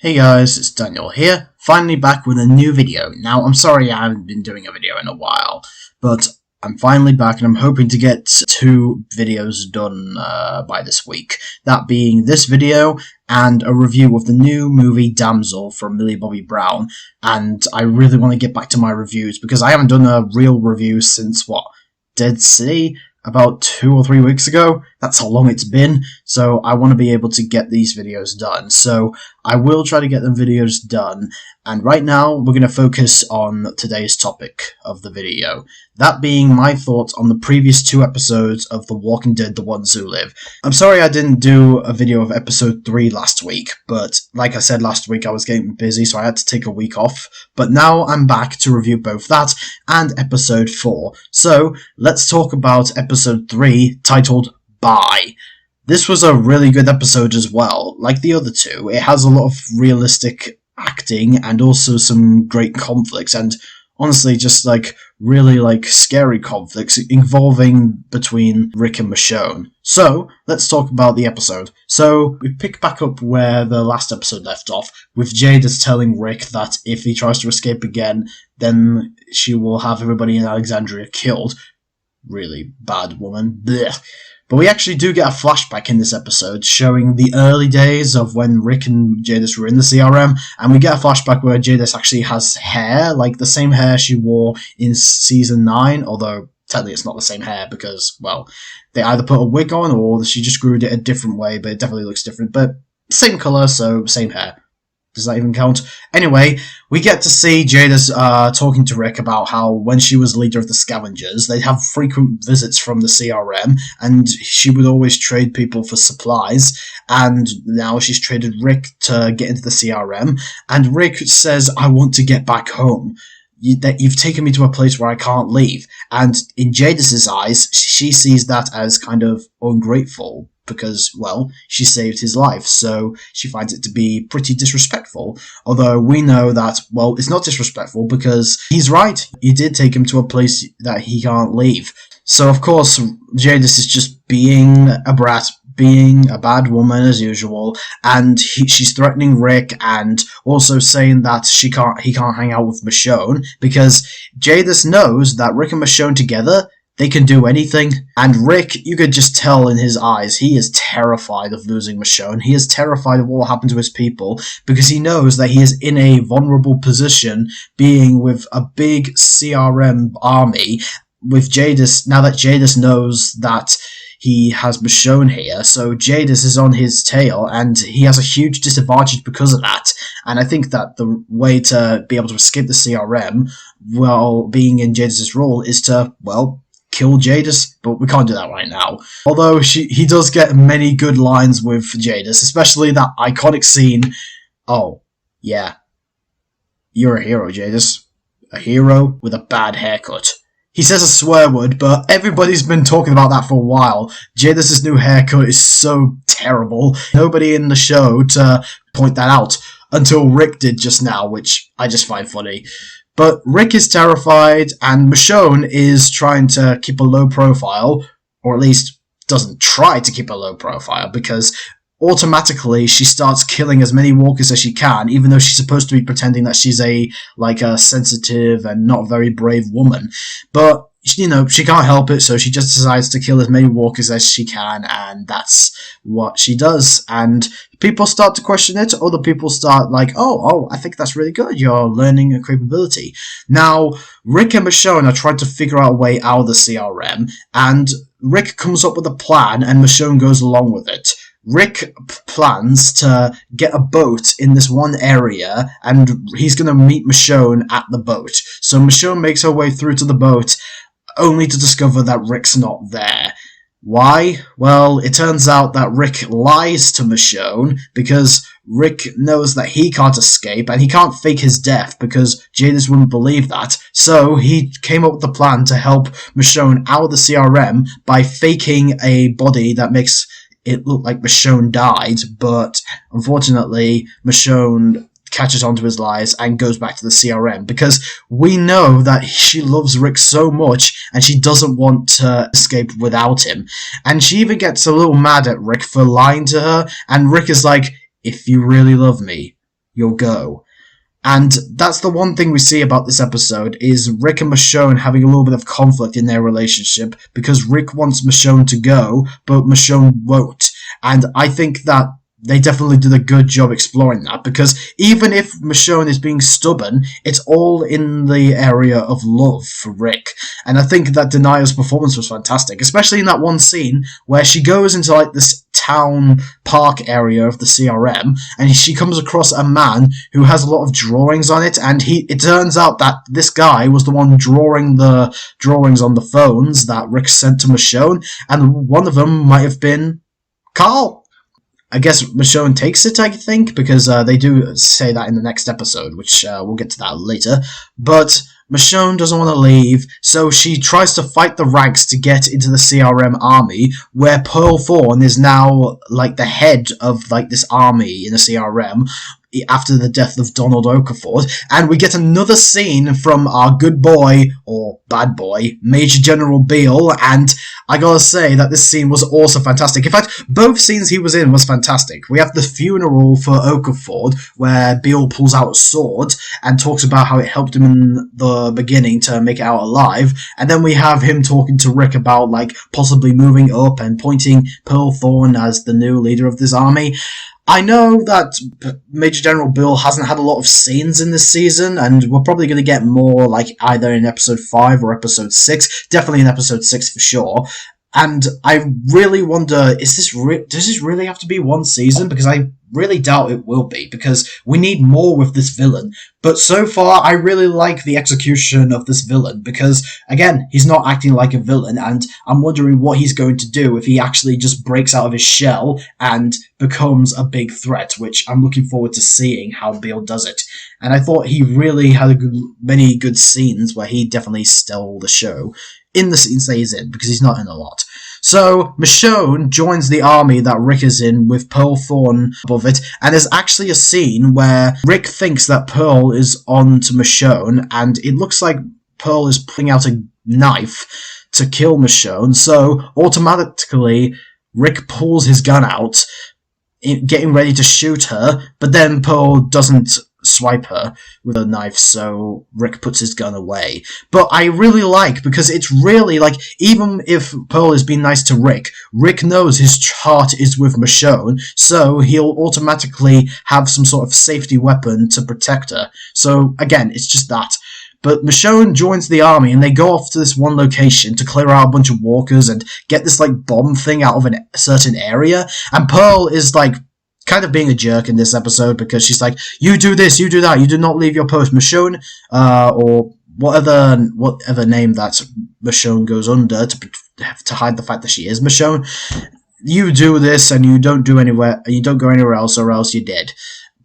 Hey guys, it's Daniel here, finally back with a new video. Now, I'm sorry I haven't been doing a video in a while, but I'm finally back and I'm hoping to get 2 videos done by this week. That being this video and a review of the new movie Damsel from Millie Bobby Brown. And I really want to get back to my reviews because I haven't done a real review since, Dead City? About 2 or 3 weeks ago. That's how long it's been, so I want to be able to get these videos done. So I will try to get them videos done, and right now we're going to focus on today's topic of the video. That being my thoughts on the previous 2 episodes of The Walking Dead: The Ones Who Live. I'm sorry I didn't do a video of episode 3 last week, but like I said last week I was getting busy so I had to take a week off, but now I'm back to review both that and episode 4. So let's talk about episode 3, titled Bye. This was a really good episode as well. Like the other 2, it has a lot of realistic acting and also some great conflicts, and honestly just really scary conflicts involving between Rick and Michonne. So let's talk about the episode. So we pick back up where the last episode left off, with Jadis telling Rick that if he tries to escape again, then she will have everybody in Alexandria killed. Really bad woman. Blech. But we actually do get a flashback in this episode showing the early days of when Rick and Jadis were in the CRM, and we get a flashback where Jadis actually has hair, like the same hair she wore in season 9, although technically it's not the same hair because, well, they either put a wig on or she just grew it a different way, but it definitely looks different. But same colour, so same hair. Does that even count? Anyway, we get to see Jadis talking to Rick about how when she was leader of the scavengers, they'd have frequent visits from the CRM, and she would always trade people for supplies, and now she's traded Rick to get into the CRM, and Rick says, "I want to get back home. You've taken me to a place where I can't leave." And in Jadis's eyes, she sees that as kind of ungrateful, because, well, she saved his life, so she finds it to be pretty disrespectful. Although we know that, well, it's not disrespectful because he's right. You did take him to a place that he can't leave. So, of course, Jadis is just being a brat, being a bad woman as usual, and she's threatening Rick and also saying that he can't hang out with Michonne because Jadis knows that Rick and Michonne together, they can do anything, and Rick, you could just tell in his eyes, he is terrified of losing Michonne. He is terrified of what will happen to his people, because he knows that he is in a vulnerable position, being with a big CRM army, with Jadis, now that Jadis knows that he has Michonne here, so Jadis is on his tail, and he has a huge disadvantage because of that. And I think that the way to be able to escape the CRM, while being in Jadis' role, is to, well, kill Jadis, but we can't do that right now. Although he does get many good lines with Jadis, especially that iconic scene. "Oh, yeah, you're a hero, Jadis. A hero with a bad haircut." He says a swear word, but everybody's been talking about that for a while. Jadis' new haircut is so terrible. Nobody in the show to point that out, until Rick did just now, which I just find funny. But Rick is terrified, and Michonne is trying to keep a low profile, or at least doesn't try to keep a low profile, because automatically she starts killing as many walkers as she can, even though she's supposed to be pretending that she's a sensitive and not very brave woman. But, you know, she can't help it, so she just decides to kill as many walkers as she can, and that's what she does. And people start to question it, other people start oh, I think that's really good, you're learning a capability. Now, Rick and Michonne are trying to figure out a way out of the CRM, and Rick comes up with a plan, and Michonne goes along with it. Rick plans to get a boat in this one area, and he's going to meet Michonne at the boat. So Michonne makes her way through to the boat, only to discover that Rick's not there. Why? Well, it turns out that Rick lies to Michonne, because Rick knows that he can't escape, and he can't fake his death, because Jadis wouldn't believe that. So he came up with a plan to help Michonne out of the CRM by faking a body that makes it look like Michonne died, but unfortunately Michonne catches on to his lies and goes back to the CRM, because we know that she loves Rick so much and she doesn't want to escape without him. And she even gets a little mad at Rick for lying to her, and Rick is like, "If you really love me, you'll go. And that's the one thing we see about this episode, is Rick and Michonne having a little bit of conflict in their relationship, because Rick wants Michonne to go, but Michonne won't. And I think that they definitely did a good job exploring that, because even if Michonne is being stubborn, it's all in the area of love for Rick. And I think that Denia's performance was fantastic, especially in that one scene where she goes into like this town park area of the CRM, and she comes across a man who has a lot of drawings on it, and it turns out that this guy was the one drawing the drawings on the phones that Rick sent to Michonne, and one of them might have been Carl. I guess Michonne takes it, I think, because they do say that in the next episode, which we'll get to that later. But Michonne doesn't want to leave, so she tries to fight the ranks to get into the CRM army, where Pearl Thorne is now like the head of like this army in the CRM after the death of Donald Okafor, and we get another scene from our good boy, or bad boy, Major General Beale, and I gotta say that this scene was also fantastic. In fact, both scenes he was in was fantastic. We have the funeral for Okafor, where Beale pulls out a sword and talks about how it helped him in the beginning to make it out alive, and then we have him talking to Rick about like possibly moving up and pointing Pearl Thorne as the new leader of this army. I know that Major General Beale hasn't had a lot of scenes in this season, and we're probably going to get more, like, either in Episode 5 or Episode 6. Definitely in Episode 6 for sure. And I really wonder, does this really have to be one season? Because I really doubt it will be, because we need more with this villain. But so far, I really like the execution of this villain, because, again, he's not acting like a villain, and I'm wondering what he's going to do if he actually just breaks out of his shell and becomes a big threat, which I'm looking forward to seeing how Beale does it. And I thought he really had many good scenes where he definitely stole the show in the scenes that he's in, because he's not in a lot. So, Michonne joins the army that Rick is in with Pearl Thorne above it, and there's actually a scene where Rick thinks that Pearl is on to Michonne, and it looks like Pearl is pulling out a knife to kill Michonne, so automatically Rick pulls his gun out, getting ready to shoot her, but then Pearl doesn't swipe her with a knife, so Rick puts his gun away. But I really like, because it's really like, even if Pearl is being nice to Rick, Rick knows his heart is with Michonne, so he'll automatically have some sort of safety weapon to protect her. So again, it's just that. But Michonne joins the army, and they go off to this one location to clear out a bunch of walkers and get this like bomb thing out of a certain area, and Pearl is like kind of being a jerk in this episode, because she's like, you do this, you do that, you do not leave your post. Michonne, or whatever name that Michonne goes under to hide the fact that she is Michonne, you do this and you don't go anywhere else, or else you're dead.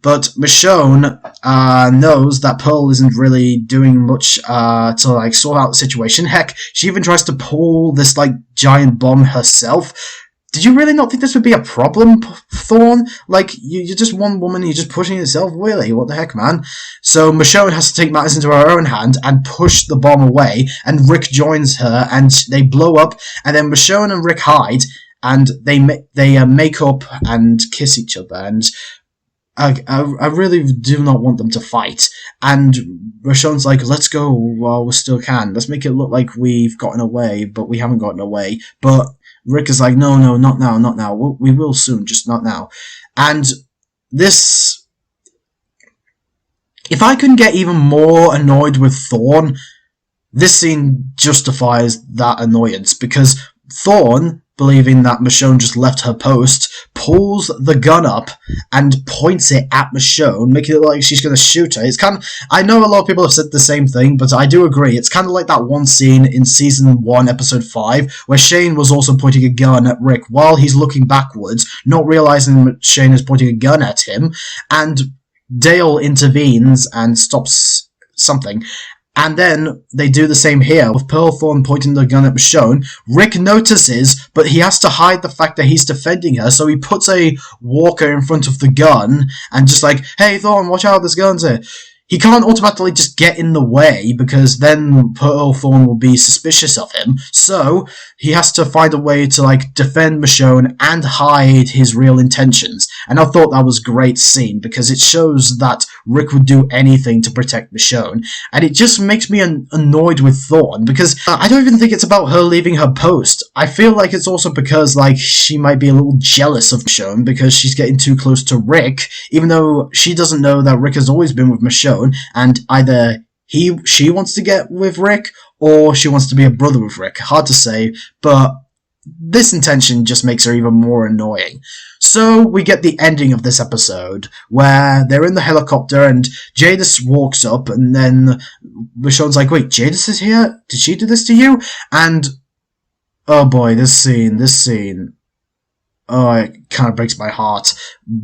But Michonne knows that Pearl isn't really doing much to like sort out the situation. Heck, she even tries to pull this like giant bomb herself. Did you really not think this would be a problem, Thorne? Like, you're just one woman, you're just pushing yourself? Really? What the heck, man? So Michonne has to take matters into her own hand and push the bomb away, and Rick joins her, and they blow up, and then Michonne and Rick hide, and they make up and kiss each other, and I really do not want them to fight. And Michonne's like, let's go while we still can. Let's make it look like we've gotten away, but we haven't gotten away. But Rick is like, no, not now, not now. We will soon, just not now. And this... If I couldn't get even more annoyed with Thorne, this scene justifies that annoyance, because Thorne, believing that Michonne just left her post, pulls the gun up and points it at Michonne, making it look like she's going to shoot her. It's kind of, I know a lot of people have said the same thing, but I do agree. It's kind of like that one scene in Season 1, Episode 5, where Shane was also pointing a gun at Rick while he's looking backwards, not realizing that Shane is pointing a gun at him, and Dale intervenes and stops something. And then they do the same here, with Pearl Thorne pointing the gun at Michonne. Rick notices, but he has to hide the fact that he's defending her, so he puts a walker in front of the gun, and just like, hey Thorne, watch out, this gun's here. he can't automatically just get in the way, because then Pearl Thorne will be suspicious of him. So he has to find a way to like defend Michonne and hide his real intentions. And I thought that was a great scene, because it shows that Rick would do anything to protect Michonne. And it just makes me annoyed with Thorne, because I don't even think it's about her leaving her post. I feel like it's also because like she might be a little jealous of Michonne because she's getting too close to Rick, even though she doesn't know that Rick has always been with Michonne, and either she wants to get with Rick, or she wants to be a brother with Rick. Hard to say, but this intention just makes her even more annoying. So we get the ending of this episode, where they're in the helicopter, and Jadis walks up, and then Michonne's like, wait, Jadis is here? Did she do this to you? And, oh boy, this scene, oh, it kind of breaks my heart.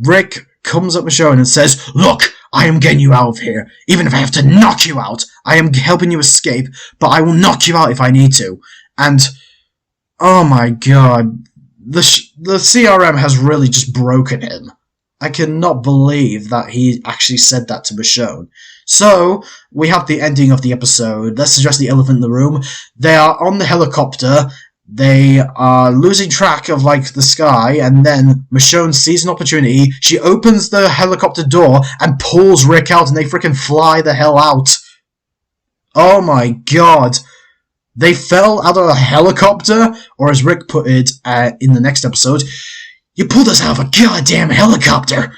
Rick comes up Michonne and says, look, I am getting you out of here. Even if I have to knock you out, I am helping you escape, but I will knock you out if I need to. And, oh my god, the CRM has really just broken him. I cannot believe that he actually said that to Michonne. So, we have the ending of the episode. Let's address the elephant in the room. They are on the helicopter. They are losing track of, like, the sky, and then Michonne sees an opportunity. She opens the helicopter door and pulls Rick out, and they freaking fly the hell out. Oh my god. They fell out of a helicopter, or as Rick put it in the next episode, you pulled us out of a goddamn helicopter!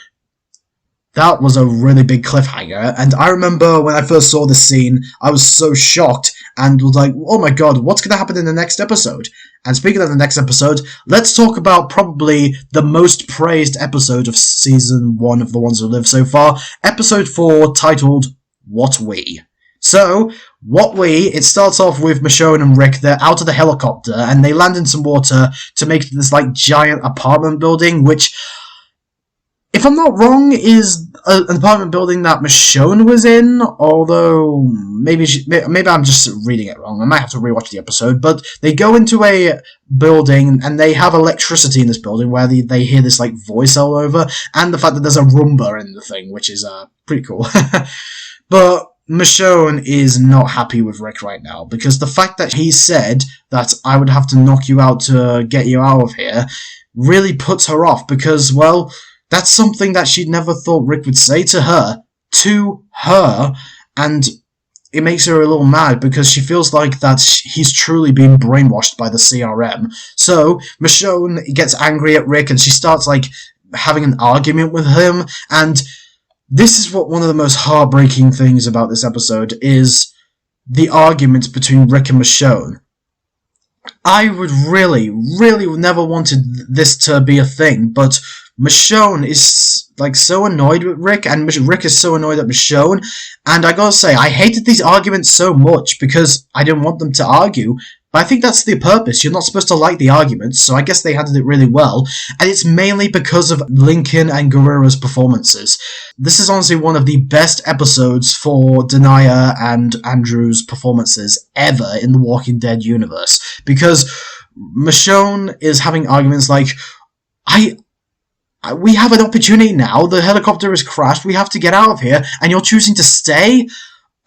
That was a really big cliffhanger, and I remember when I first saw this scene, I was so shocked, and was like, oh my god, what's going to happen in the next episode? And speaking of the next episode, let's talk about probably the most praised episode of Season 1 of The Ones Who Live so far, Episode 4, titled, What We? So, What We, it starts off with Michonne and Rick, they're out of the helicopter, and they land in some water to make this, like, giant apartment building, which, if I'm not wrong, is an apartment building that Michonne was in, although maybe I'm just reading it wrong. I might have to rewatch the episode, but they go into a building, and they have electricity in this building, where they hear this, like, voice all over, and the fact that there's a Roomba in the thing, which is, pretty cool. But Michonne is not happy with Rick right now, because the fact that he said that I would have to knock you out to get you out of here really puts her off, because, well, that's something that she'd never thought Rick would say to her, and it makes her a little mad, because she feels like that he's truly been brainwashed by the CRM. So, Michonne gets angry at Rick, and she starts, like, having an argument with him, and this is what one of the most heartbreaking things about this episode is the argument between Rick and Michonne. I would really never wanted this to be a thing, but Michonne is, like, so annoyed with Rick, and Rick is so annoyed at Michonne, and I gotta say, I hated these arguments so much, because I didn't want them to argue, but I think that's the purpose. You're not supposed to like the arguments, so I guess they handled it really well, and it's mainly because of Lincoln and Guerrero's performances. This is honestly one of the best episodes for Denia and Andrew's performances ever in the Walking Dead universe, because Michonne is having arguments like, we have an opportunity now, the helicopter has crashed, we have to get out of here, and you're choosing to stay?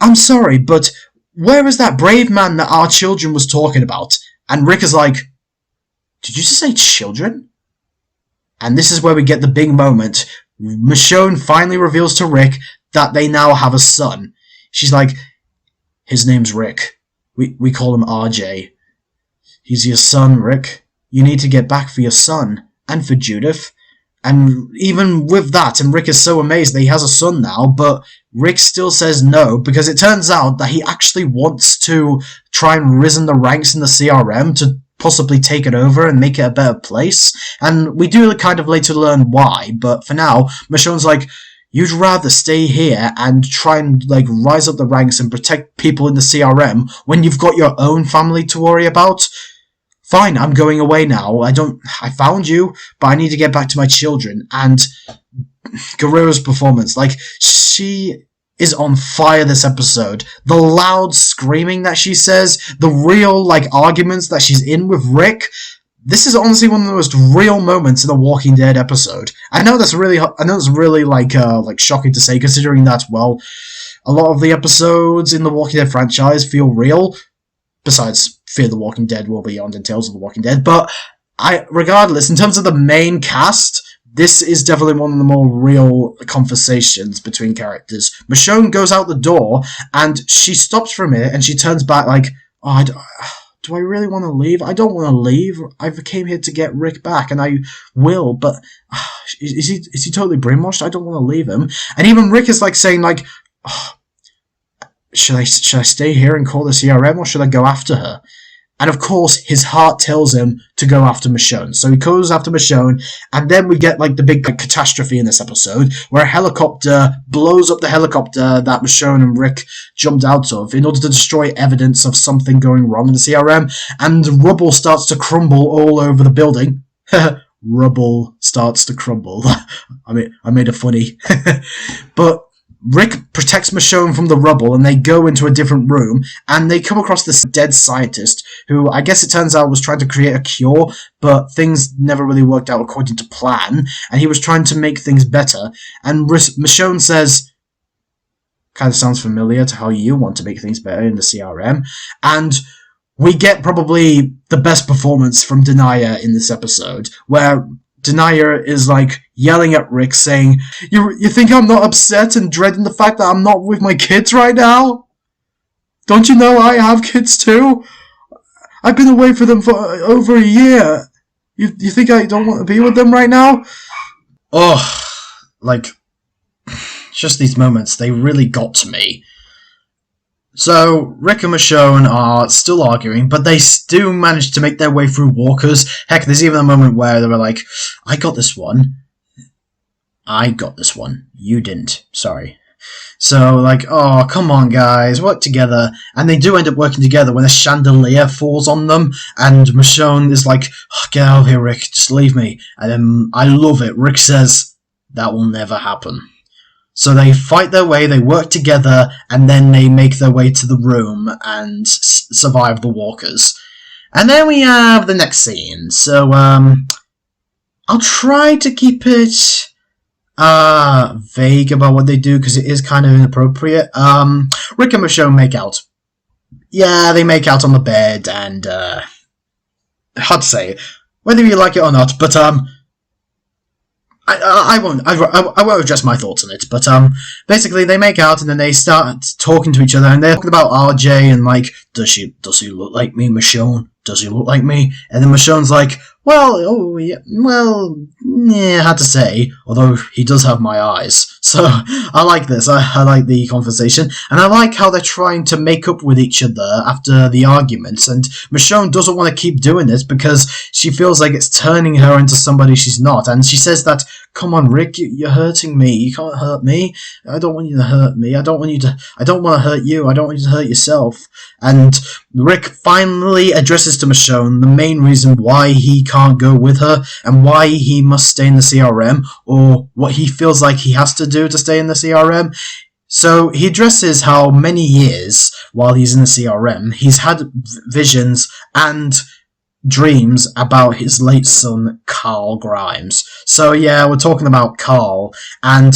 I'm sorry, but where is that brave man that our children was talking about? And Rick is like, did you just say children? And this is where we get the big moment. Michonne finally reveals to Rick that they now have a son. She's like, his name's Rick. We call him RJ. He's your son, Rick. You need to get back for your son. And for Judith. And even with that, and Rick is so amazed that he has a son now, but Rick still says no, because it turns out that he actually wants to try and risen the ranks in the CRM to possibly take it over and make it a better place. And we do kind of later learn why, but for now, Michonne's like, you'd rather stay here and try and, like, rise up the ranks and protect people in the CRM when you've got your own family to worry about? Fine, I'm going away now. I found you, but I need to get back to my children. And Guerrero's performance, like, she is on fire this episode. The loud screaming that she says, the real, like, arguments that she's in with Rick. This is honestly one of the most real moments in a Walking Dead episode. I know that's really like shocking to say, considering that, well, a lot of the episodes in the Walking Dead franchise feel real, besides Fear the Walking Dead, Will Beyond, and Tales of the Walking Dead. But regardless, in terms of the main cast, this is definitely one of the more real conversations between characters. Michonne goes out the door, and she stops for a minute, and she turns back like, oh, do I really want to leave? I don't want to leave. I came here to get Rick back, and I will, but is he totally brainwashed? I don't want to leave him. And even Rick is like saying like, oh, should I stay here and call the CRM, or should I go after her? And of course, his heart tells him to go after Michonne. So he goes after Michonne, and then we get like the big catastrophe in this episode, where a helicopter blows up the helicopter that Michonne and Rick jumped out of in order to destroy evidence of something going wrong in the CRM, and rubble starts to crumble all over the building. Rubble starts to crumble. I made a funny. But Rick protects Michonne from the rubble, and they go into a different room, and they come across this dead scientist, who I guess it turns out was trying to create a cure, but things never really worked out according to plan, and he was trying to make things better, and Michonne says, kind of sounds familiar to how you want to make things better in the CRM, and we get probably the best performance from Denia in this episode, where Denia is like yelling at Rick, saying, You think I'm not upset and dreading the fact that I'm not with my kids right now? Don't you know I have kids too? I've been away from them for over a year. You think I don't want to be with them right now? Oh, like, just these moments, they really got to me. So, Rick and Michonne are still arguing, but they still manage to make their way through walkers. Heck, there's even a moment where they were like, I got this one. I got this one. You didn't. Sorry. So, like, oh, come on, guys, work together. And they do end up working together when a chandelier falls on them, and Michonne is like, oh, get out of here, Rick, just leave me. And then, I love it, Rick says, that will never happen. So they fight their way, they work together, and then they make their way to the room and survive the walkers. And then we have the next scene. So, I'll try to keep it vague about what they do, because it is kind of inappropriate. Rick and Michonne make out. Yeah, they make out on the bed, and, hard to say, whether you like it or not, but, I won't address my thoughts on it, but basically they make out and then they start talking to each other, and they're talking about RJ and like, does he look like me, Michonne? Does he look like me? And then Michonne's like, well, hard to say, although he does have my eyes. So, I like this, I like the conversation, and I like how they're trying to make up with each other after the arguments, and Michonne doesn't want to keep doing this because she feels like it's turning her into somebody she's not, and she says that, come on, Rick, you're hurting me, you can't hurt me, I don't want you to hurt me, I don't want to hurt you, I don't want you to hurt yourself. And Rick finally addresses to Michonne the main reason why he can't go with her, and why he must stay in the CRM, or what he feels like he has to do to stay in the CRM. So he addresses how many years while he's in the CRM, he's had visions and dreams about his late son, Carl Grimes. So yeah, we're talking about Carl, and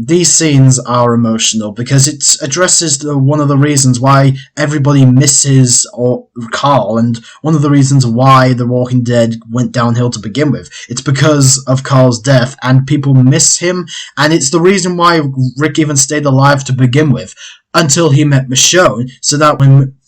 these scenes are emotional because it addresses one of the reasons why everybody misses Carl, and one of the reasons why The Walking Dead went downhill to begin with. It's because of Carl's death, and people miss him, and it's the reason why Rick even stayed alive to begin with, until he met Michonne, so that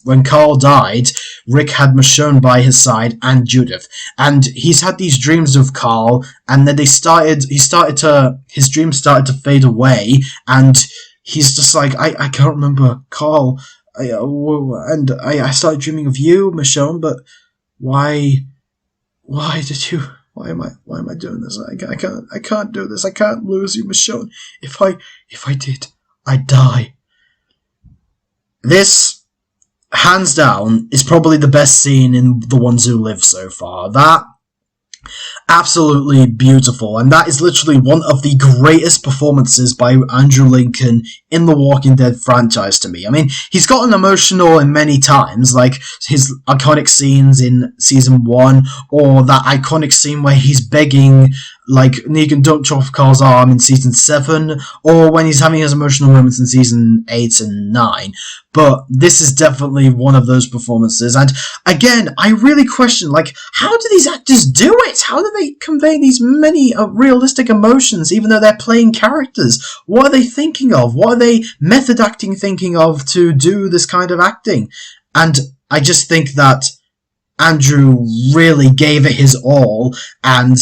when Carl died, Rick had Michonne by his side and Judith. And he's had these dreams of Carl, and then his dreams started to fade away, and he's just like, I can't remember Carl, and I started dreaming of you, Michonne, but why am I doing this? I can't do this, I can't lose you, Michonne. If I did, I'd die. This, hands down, is probably the best scene in The Ones Who Live so far. That, absolutely beautiful, and that is literally one of the greatest performances by Andrew Lincoln in the Walking Dead franchise to me. I mean, he's gotten emotional in many times, like his iconic scenes in season 1, or that iconic scene where he's begging like Negan don't chop off Carl's arm in season 7, or when he's having his emotional moments in season 8 and 9. But this is definitely one of those performances, and again, I really question, like, how do these actors do it? How do they convey these many realistic emotions, even though they're playing characters? What are they thinking of? What are they method acting thinking of to do this kind of acting? And I just think that Andrew really gave it his all, and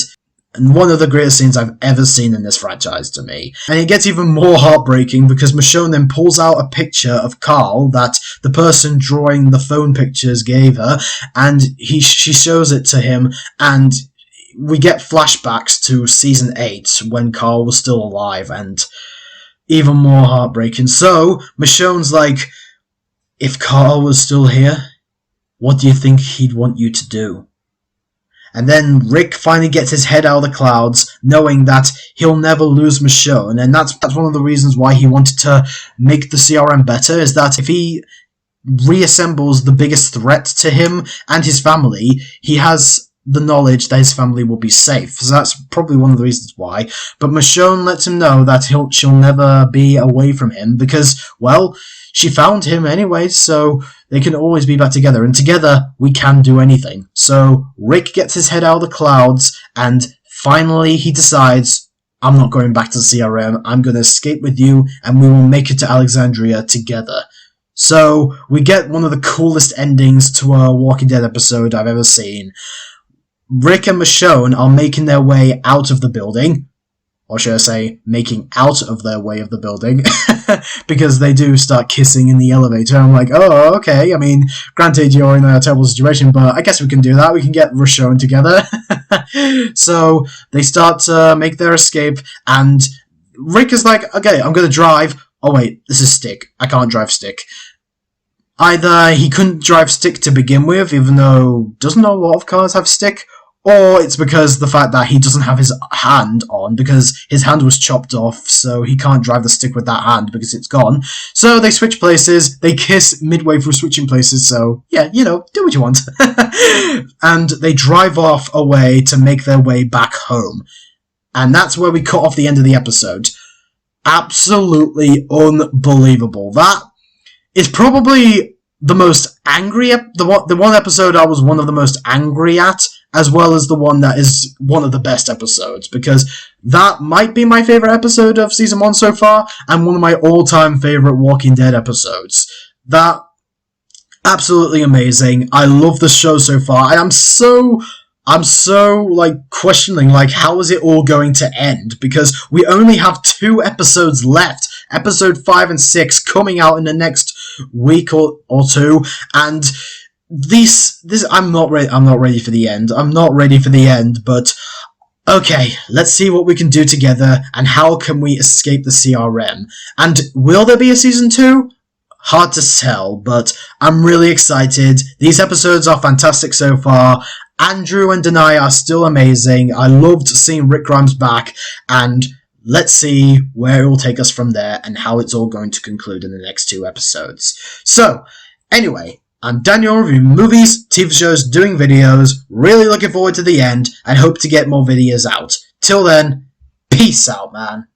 one of the greatest scenes I've ever seen in this franchise to me. And it gets even more heartbreaking because Michonne then pulls out a picture of Carl that the person drawing the phone pictures gave her, and she shows it to him, and we get flashbacks to season 8 when Carl was still alive, and even more heartbreaking. So Michonne's like, if Carl was still here, what do you think he'd want you to do? And then Rick finally gets his head out of the clouds, knowing that he'll never lose Michonne, and that's one of the reasons why he wanted to make the CRM better, is that if he reassembles the biggest threat to him and his family, he has the knowledge that his family will be safe. So that's probably one of the reasons why. But Michonne lets him know that she'll never be away from him because, well, she found him anyway, so they can always be back together, and together we can do anything. So Rick gets his head out of the clouds, and finally he decides, I'm not going back to the CRM, I'm going to escape with you, and we will make it to Alexandria together. So we get one of the coolest endings to a Walking Dead episode I've ever seen. Rick and Michonne are making their way out of the building, or should I say, making out of their way of the building, because they do start kissing in the elevator. I'm like, oh, okay, I mean, granted, you're in a terrible situation, but I guess we can do that. We can get Michonne together. So they start to make their escape, and Rick is like, okay, I'm going to drive. Oh, wait, this is stick. I can't drive stick. Either he couldn't drive stick to begin with, even though doesn't a lot of cars have stick, or it's because the fact that he doesn't have his hand on, because his hand was chopped off, so he can't drive the stick with that hand because it's gone. So they switch places, they kiss midway through switching places, so yeah, you know, do what you want. And they drive off away to make their way back home. And that's where we cut off the end of the episode. Absolutely unbelievable. That is probably the most angry, the one episode I was one of the most angry at, as well as the one that is one of the best episodes, because that might be my favourite episode of Season 1 so far, and one of my all-time favourite Walking Dead episodes. That, absolutely amazing. I love the show so far, and I'm so, like, questioning, like, how is it all going to end? Because we only have 2 episodes left. Episode 5 and 6 coming out in the next week or two, and this I'm not ready for the end. I'm not ready for the end, but okay, let's see what we can do together, and how can we escape the CRM? And will there be a season 2? Hard to tell, but I'm really excited. These episodes are fantastic so far. Andrew and Denai are still amazing. I loved seeing Rick Grimes back, and let's see where it will take us from there and how it's all going to conclude in the next 2 episodes. So, anyway, I'm Daniel, reviewing movies, TV shows, doing videos, really looking forward to the end, and hope to get more videos out. Till then, peace out, man.